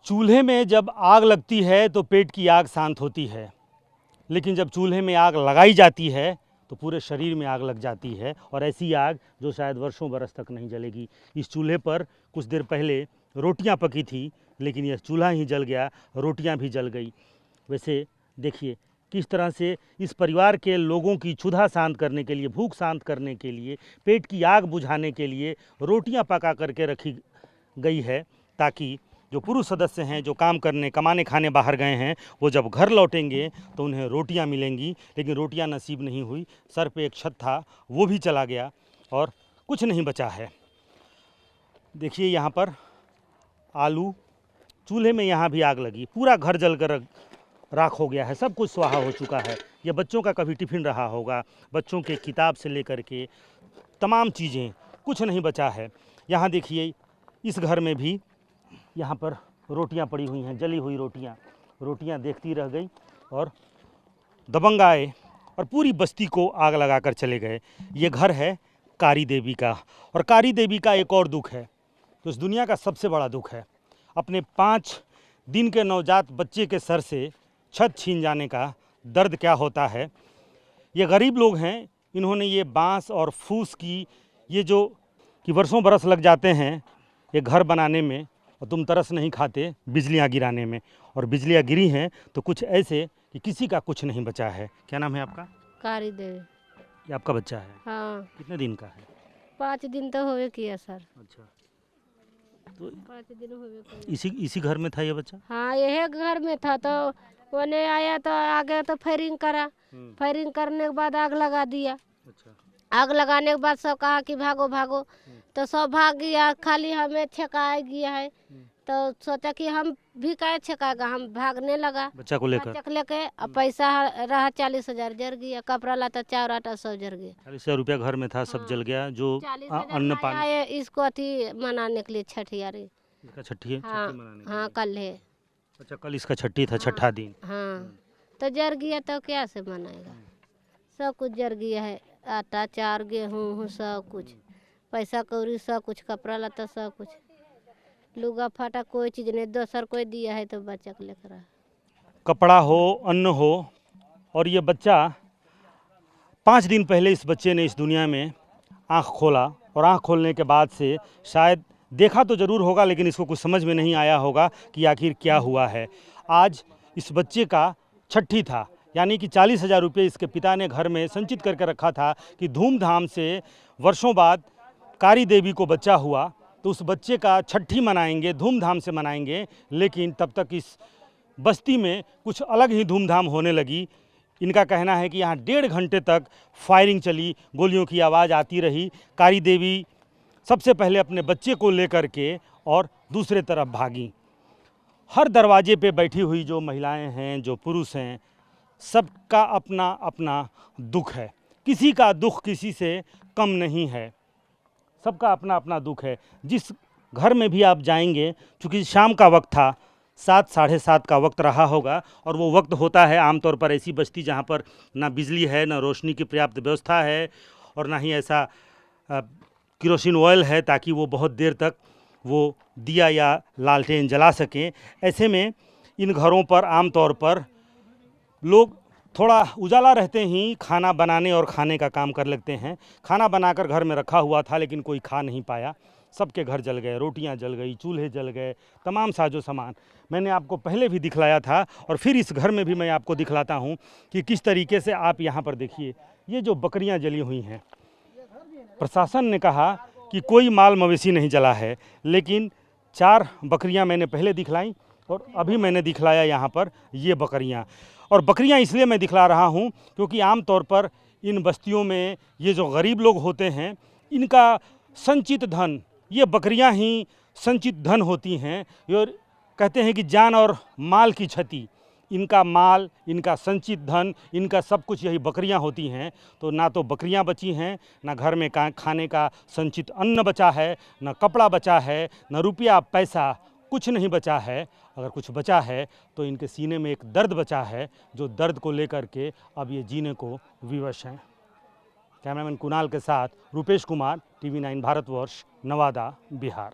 चूल्हे में जब आग लगती है तो पेट की आग शांत होती है, लेकिन जब चूल्हे में आग लगाई जाती है तो पूरे शरीर में आग लग जाती है, और ऐसी आग जो शायद वर्षों बरस तक नहीं जलेगी। इस चूल्हे पर कुछ देर पहले रोटियां पकी थी, लेकिन यह चूल्हा ही जल गया, रोटियां भी जल गई। वैसे देखिए किस तरह से इस परिवार के लोगों की क्षुधा शांत करने के लिए, भूख शांत करने के लिए, पेट की आग बुझाने के लिए रोटियां पका करके रखी गई है, ताकि जो पुरुष सदस्य हैं जो काम करने कमाने खाने बाहर गए हैं वो जब घर लौटेंगे तो उन्हें रोटियां मिलेंगी। लेकिन रोटियां नसीब नहीं हुई। सर पे एक छत था, वो भी चला गया और कुछ नहीं बचा है। देखिए यहाँ पर आलू, चूल्हे में यहाँ भी आग लगी, पूरा घर जलकर राख हो गया है, सब कुछ स्वाहा हो चुका है। ये बच्चों का कभी टिफ़िन रहा होगा, बच्चों के किताब से लेकर के तमाम चीज़ें, कुछ नहीं बचा है। यहाँ देखिए इस घर में भी यहाँ पर रोटियाँ पड़ी हुई हैं, जली हुई रोटियाँ देखती रह गई और दबंग आए और पूरी बस्ती को आग लगाकर चले गए। ये घर है कारी देवी का, और कारी देवी का एक और दुख है, तो इस दुनिया का सबसे बड़ा दुख है अपने 5 दिन के नवजात बच्चे के सर से छत छीन जाने का दर्द क्या होता है। ये गरीब लोग हैं, इन्होंने ये बांस और फूस की ये जो कि वर्षों बरस लग जाते हैं ये घर बनाने में, और तुम तरस नहीं खाते बिजलियां गिराने में, और बिजलियां गिरी हैं तो कुछ ऐसे कि किसी का कुछ नहीं बचा है। क्या नाम है आपका? कारी देवी। ये आपका बच्चा है? हाँ, कितने दिन का है? 5 दिन तो होवे किया सर। अच्छा, तो 5 दिन होवे किया। इसी घर में था ये बच्चा? हाँ, यही घर में था, तो वो आया तो आगे तो फायरिंग करा, फायरिंग करने के बाद आग लगा दिया। अच्छा, आग लगाने के बाद सब कहा कि भागो भागो, तो सब भाग गया, खाली हमें छेका गया है। तो सोचा कि हम भी क्या छेकाएगा, हम भागने लगा बच्चा को लेकर। बच्चा को लेके। अब पैसा रहा 40,000 जर गया, कपड़ा लता चावल आटा सब जर गया। 40,000 रुपया घर में था, सब जल गया। जो 40,000 अन्न आया पानी है इसको अथी मनाने के लिए, छठियारी। इसका छठी है, हाँ छठी मनाने के हाँ, लिए। कल है। अच्छा, कल इसका छठी था, छठा दिन। हाँ, तो जर गया तो क्या से मनाएगा, सब कुछ जर गया है, आटा चार गेहूँ सब कुछ, पैसा कौड़ी सब कुछ, कपड़ा लता सब कुछ, लुगा फाटा कोई चीज़ नहीं, दोसर कोई दिया है तो बच्चा को लेकर आ। कपड़ा हो, अन्न हो, और ये बच्चा 5 दिन पहले इस बच्चे ने इस दुनिया में आँख खोला, और आँख खोलने के बाद से शायद देखा तो ज़रूर होगा, लेकिन इसको कुछ समझ में नहीं आया होगा कि आखिर क्या हुआ है। आज इस बच्चे का छठी था, यानी कि 40,000 रुपये इसके पिता ने घर में संचित करके रखा था कि धूमधाम से वर्षों बाद कारी देवी को बच्चा हुआ तो उस बच्चे का छठी मनाएंगे, धूमधाम से मनाएंगे। लेकिन तब तक इस बस्ती में कुछ अलग ही धूमधाम होने लगी। इनका कहना है कि यहाँ 1.5 घंटे तक फायरिंग चली, गोलियों की आवाज़ आती रही। कारी देवी सबसे पहले अपने बच्चे को लेकर के और दूसरे तरफ भागी। हर दरवाजे पे बैठी हुई जो महिलाएं हैं, जो पुरुष हैं, सबका अपना अपना दुख है। किसी का दुख किसी से कम नहीं है, सबका अपना अपना दुख है। जिस घर में भी आप जाएंगे, चूँकि शाम का वक्त था, 7 साढ़े 7 का वक्त रहा होगा, और वो वक्त होता है आमतौर पर ऐसी बस्ती जहाँ पर ना बिजली है, ना रोशनी की पर्याप्त व्यवस्था है, और ना ही ऐसा केरोसिन ऑयल है ताकि वो बहुत देर तक वो दिया या लालटेन जला सकें। ऐसे में इन घरों पर आमतौर पर लोग थोड़ा उजाला रहते ही खाना बनाने और खाने का काम कर लगते हैं। खाना बनाकर घर में रखा हुआ था, लेकिन कोई खा नहीं पाया, सबके घर जल गए, रोटियां जल गई, चूल्हे जल गए, तमाम साजो सामान मैंने आपको पहले भी दिखलाया था, और फिर इस घर में भी मैं आपको दिखलाता हूं कि किस तरीके से। आप यहाँ पर देखिए, ये जो बकरियाँ जली हुई हैं, प्रशासन ने कहा कि कोई माल मवेशी नहीं जला है, लेकिन 4 बकरियाँ मैंने पहले दिखलाई और अभी मैंने दिखलाया यहाँ पर ये बकरियाँ। और बकरियाँ इसलिए मैं दिखला रहा हूँ क्योंकि आम तौर पर इन बस्तियों में ये जो गरीब लोग होते हैं, इनका संचित धन, ये बकरियाँ ही संचित धन होती हैं। और कहते हैं कि जान और माल की क्षति, इनका माल, इनका संचित धन, इनका सब कुछ यही बकरियां होती हैं। तो ना तो बकरियां बची हैं, ना घर में खाने का संचित अन्न बचा है, ना कपड़ा बचा है, ना रुपया पैसा, कुछ नहीं बचा है। अगर कुछ बचा है तो इनके सीने में एक दर्द बचा है, जो दर्द को लेकर के अब ये जीने को विवश हैं। कैमरामैन कुणाल के साथ रुपेश कुमार, TV9 भारतवर्ष, नवादा, बिहार।